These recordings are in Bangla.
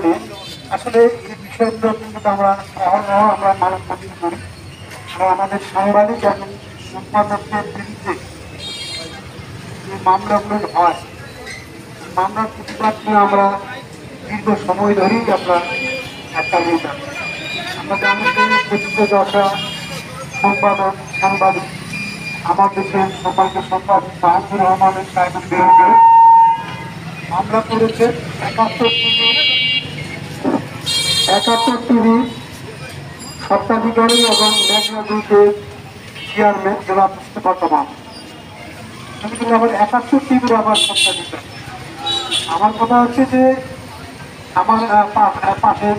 নিয়ে আসলে এই বিষয়গুলো কিন্তু আমরা আমরা মানব বন্ধন করি। আমাদের সাংবাদিক এবং সম্পাদকদের বিরুদ্ধে যে মামলাগুলো হয়, মামলার প্রতিবাদ নিয়ে আমরা দীর্ঘ সময় ধরেই আমরা চালিয়ে যাচ্ছি। আমরা জানি যে প্রতিটি দশা সম্পাদক সাংবাদিক আমার দেশের সম্মানিত সম্পাদক মাহমুদুর রহমানের সাহেবের বিরুদ্ধে মামলা করেছে 71 টিভি স্বত্বাধিকারী এবং মেঘনা গ্রুপের চেয়ারম্যান জেলা মুস্তফা কামাল। কিন্তু আবার 71 টিভির আবার স্বত্বাধিকারী। আমার কথা হচ্ছে যে আমার পাশে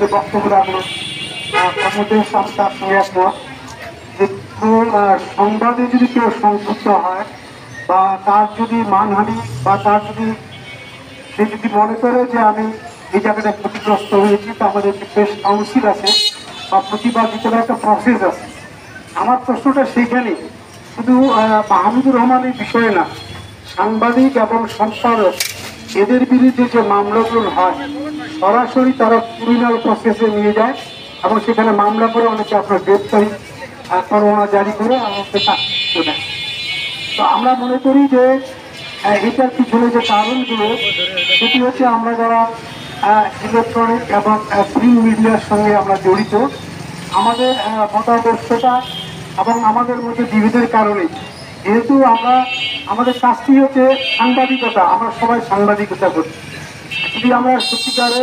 যে বক্তব্য রাখলো কর্মদের তার সঙ্গে একমত যে সংবাদে যদি কেউ সংযুক্ত হয় বা তার যদি মানহানি বা তার যদি সে যদি মনে করে যে আমি এই জায়গাটায় ক্ষতিগ্রস্ত হয়েছি, তো আমাদের যে প্রেস কাউন্সিল আছে বা প্রতিবাদ দিতে একটা প্রসেস আছে। আমার প্রশ্নটা সেইখানেই, শুধু মাহমুদুর রহমানের বিষয়ে না, সাংবাদিক এবং সম্পাদক এদের বিরুদ্ধে যে মামলাগুলো হয় সরাসরি তারা ক্রিমিনাল প্রসেসে নিয়ে যায় এবং সেখানে মামলা করে অনেকে আপনার গ্রেপ্তারি পরোয়ানা জারি করে আমাকে চাকরি দেয়। তো আমরা মনে করি যে এটার পিছনে যে কারণগুলো সেটি হচ্ছে আমরা যারা ইলেকট্রনিক এবং প্রিন্ট মিডিয়ার সঙ্গে আমরা জড়িত, আমাদের মতাদর্শতা এবং আমাদের মধ্যে বিভেদের কারণে, যেহেতু আমাদের কাজটি হচ্ছে সাংবাদিকতা, আমরা সবাই সাংবাদিকতা করি। যদি আমরা সত্যিকারে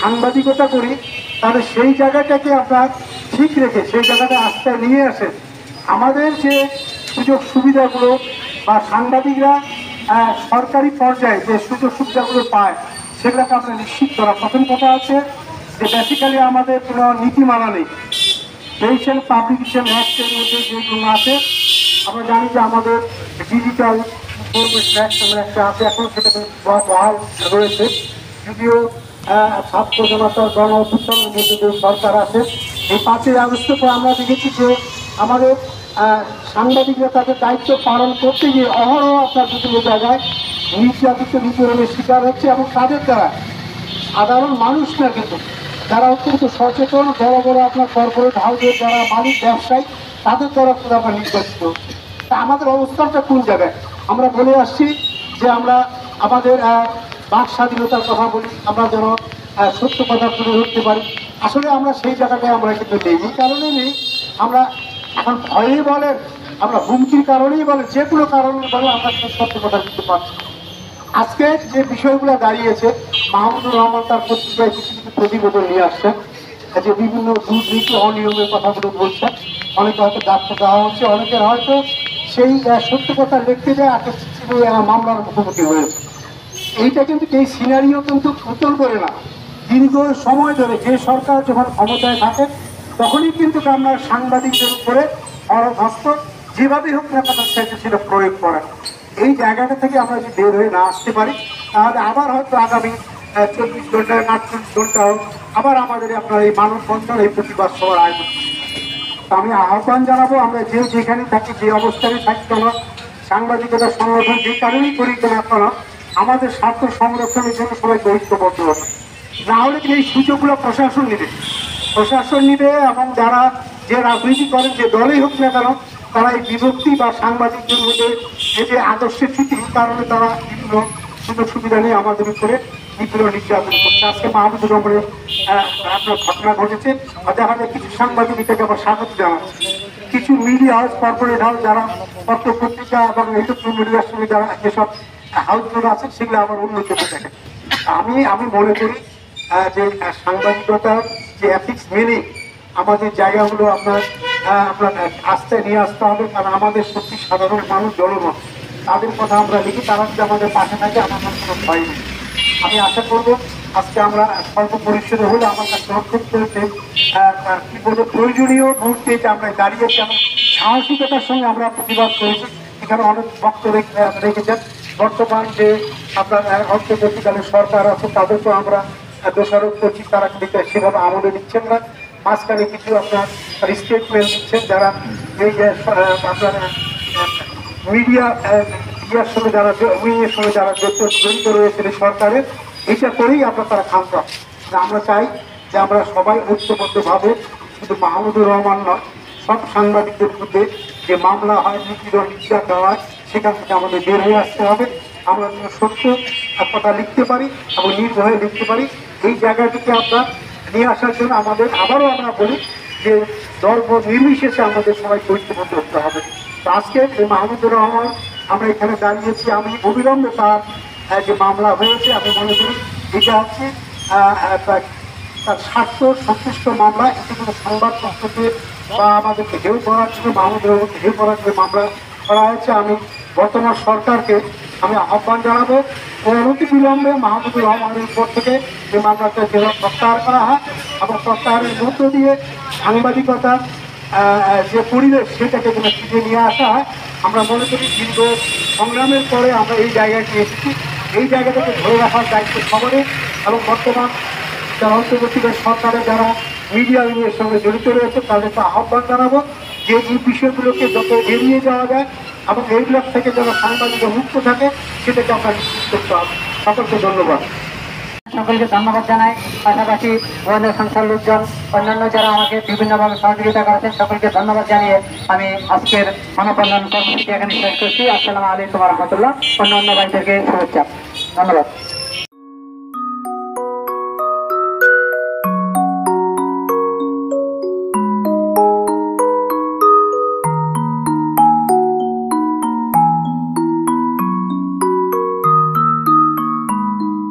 সাংবাদিকতা করি তাহলে সেই জায়গাটাকে আপনার ঠিক রেখে সেই জায়গাটা আস্থায় নিয়ে আসেন। আমাদের যে সুযোগ সুবিধাগুলো বা সাংবাদিকরা সরকারি পর্যায়ে যে সুযোগ সুবিধাগুলো পায় সেগুলোকে আমরা নিশ্চিত করা। প্রথম কথা আছে যে বেসিক্যালি আমাদের কোনো নীতিমালা নেই। পেইশন পাবলিকেশন অ্যাক্টের মধ্যে যেগুলো আছে, আমরা জানি যে আমাদের ডিজিটাল ইনফরমেশন অ্যাক্ট আমরা একটা আছে, এখন সেটা বহাল রয়েছে। যদিও ছাত্র জনতার গণ অভ্যুত্থানের মধ্যে যে সরকার আছে, এই 5ই আগস্ট পর আমরা দেখেছি যে আমাদের সাংবাদিকরা তাদের দায়িত্ব পালন করতে গিয়ে অহরহ আপনার বিভিন্ন জায়গায় নির্যাতিত নিপীড়নের শিকার হচ্ছে এবং তাদের দ্বারা সাধারণ মানুষ না, কিন্তু যারা অত্যন্ত সচেতন বড় বড় আপনার কর্পোরেট হাউসের যারা মালিক ব্যবসায়ী তাদের দ্বারা পুরো আমরা নির্যাতিত হচ্ছে। তা আমাদের অবস্থানটা কোন জায়গায়? আমরা বলে আসছি যে আমরা আমাদের বাক স্বাধীনতার কথা বলি, আমরা যেন সত্য কথা তুলে ধরতে পারি। আসলে আমরা সেই জায়গাটায় আমরা কিন্তু নেই। এই কারণে নেই, আমরা এখন ভয়েই বলেন, আমরা হুমকির কারণেই বলেন, যে কোনো কারণে বলে আমরা সত্য কথা দিতে পারছি। আজকে যে বিষয়গুলো দাঁড়িয়েছে, মাহমুদুর রহমান তার পত্রিকায় কিছু কিছু প্রতিবেদন নিয়ে আসছেন যে বিভিন্ন দুর্নীতি অনিয়মের কথাগুলো বলছেন। অনেকে হয়তো ডাক্তার দেওয়া হচ্ছে, অনেকের হয়তো সেই সত্য কথা লিখতে যায় আগে মামলার মুখোমুখি হয়েছে। এইটা কিন্তু এই সিনারিও কিন্তু উত্তর করে না। দীর্ঘ সময় ধরে যে সরকার যখন ক্ষমতায় থাকে তখনই কিন্তু আমরা সাংবাদিকদের উপরে অরভস্ত যেভাবেই হোক না কথা সেটা প্রয়োগ করেন। এই জায়গাটা থেকে আমরা যদি বের হয়ে না আসতে পারি তাহলে আবার হয়তো আগামী 24 ঘন্টায় 48 ঘন্টা হোক আবার আমাদের আপনার এই মানববন্ধন এই প্রতিবাদ সভার আয়োজন। আমি আহ্বান জানাবো, আমরা যে যেখানে থাকি যে অবস্থানে থাকি কেন, সাংবাদিকতা সংগঠন যে কারণেই করি কেন কেন, আমাদের স্বার্থ সংরক্ষণের জন্য সবাই ঐক্যবদ্ধ হবে। না হলে এই সুযোগগুলো প্রশাসন নিবে এবং যারা যে রাজনীতি করেন যে দলেই হোক না কেন তারা এই বিভক্তি বা সাংবাদিকদের মধ্যে যে আদর্শের চ্যুতির কারণে তারা বিভিন্ন সুযোগ সুবিধা নিয়ে আমাদের উপরে নিপীড়ন নির্যাতন করছে। আজকে মাহমুদুর রহমানের আপনার ঘটনা ঘটেছে, দেখা যায় কিছু সাংবাদিক এটাকে আবার স্বাগত জানাচ্ছে। কিছু মিডিয়া হাউস, কর্পোরেট হাউস যারা পত্র পত্রিকা এবং ইলেকট্রনিক মিডিয়ার সঙ্গে যারা যেসব হাউসগুলো আছে সেগুলো আবার অন্য চোখে দেখে। আমি মনে করি যে সাংবাদিকতার যে এথিক্স মেনে আমাদের জায়গাগুলো আপনার আস্থায় নিয়ে আসতে হবে। কারণ আমাদের সত্যি সাধারণ মানুষ জনগণ তাদের কথা আমরা লিখি, তারা যদি আমাদের পাশে থাকে আমাদের কোনো ভয় নেই। আমি আশা করবো আজকে আমরা স্বল্প পরিসরে হলে আমার কাছে অত্যন্ত কি বলবো প্রয়োজনীয় মুহূর্তে আমরা দাঁড়িয়েছি এবং সাহসিকতার সঙ্গে আমরা প্রতিবাদ করেছি। এখানে অনেক বক্তব্য রেখেছেন। বর্তমান যে আপনার অন্তর্বর্তীকালীন সরকার আছে তাদেরকেও আমরা দোষারোপ করছি, তারা কিন্তু সেভাবে আমলে নিচ্ছেন না। মাঝখানে কিছু আপনার স্টেটমেন্ট দিচ্ছেন যারা এই আপনার মিডিয়ার সঙ্গে যারা জড়িত রয়েছে সরকারের, এটা করেই আমরা তারা ক্ষান্ত। আমরা চাই যে আমরা সবাই ঐক্যবদ্ধভাবে শুধু মাহমুদুর রহমান নয়, সব সাংবাদিকদের মধ্যে যে মামলা হয়, নিপীড়ন নির্যাতন হয়, সেখান থেকে আমাদের বের হয়ে আসতে হবে। আমরা যেন সত্য কথা লিখতে পারি এবং নির্ভয়ে লিখতে পারি, এই জায়গাটিকে আমরা নিয়ে আসার জন্য আমাদের আবারও আমরা বলি যে দল নির্বিশেষে আমাদের সবাই ঐক্যবদ্ধ হতে হবে। তো আজকে এই মাহমুদুর রহমান আমরা এখানে দাঁড়িয়েছি, আমি অবিলম্বে তার যে মামলা হয়েছে আমি মনে করি এটা হচ্ছে তার স্বার্থ সন্তুষ্ট মামলা। এতে কোনো সংবাদপত্রকে বা আমাদেরকে ঢেউ করার জন্য, মাহমুদুর রহমানকে ঢেউ করার জন্য মামলা করা হয়েছে। আমি বর্তমান সরকারকে আমি আহ্বান জানাবো অনতি বিলম্বে মাহমুদুর রহমানের উপর থেকে এই মামলাটা যেন প্রত্যাহার করা হয় এবং প্রত্যাহারের মধ্য দিয়ে সাংবাদিকতা যে পরিবেশ সেটাকে যেন ফিরিয়ে নিয়ে আসা হয়। আমরা মনে করি দীর্ঘ সংগ্রামের পরে আমরা এই জায়গাটি এসেছি, এই জায়গাটাকে ধরে রাখার দায়িত্ব সবারই এবং বর্তমান যারা অন্তর্বর্তীকালীন সরকারের যারা মিডিয়া ইউনিয়নের সঙ্গে জড়িত রয়েছে তাদেরকে আহ্বান জানাবো যে এই বিষয়গুলোকে যত এড়িয়ে যাওয়া যায় এবং এইগুলোর থেকে যেন সাংবাদিকরা মুক্ত থাকে সেটাকে আমরা নিশ্চিত করতে হবে। সকলকে ধন্যবাদ। সকলকে ধন্যবাদ জানাই। পাশাপাশি গোয়েন্দা সংস্থার লোকজন, অন্যান্য যারা আমাকে বিভিন্নভাবে সহযোগিতা করেছেন, সকলকে ধন্যবাদ জানিয়ে আমি আজকের মানববন্ধন কর্মসূচি এখানে শেষ করছি। আসসালামু আলাইকুম রহমতুল্লাহ। অন্য ভাইদেরকে শুভেচ্ছা, ধন্যবাদ।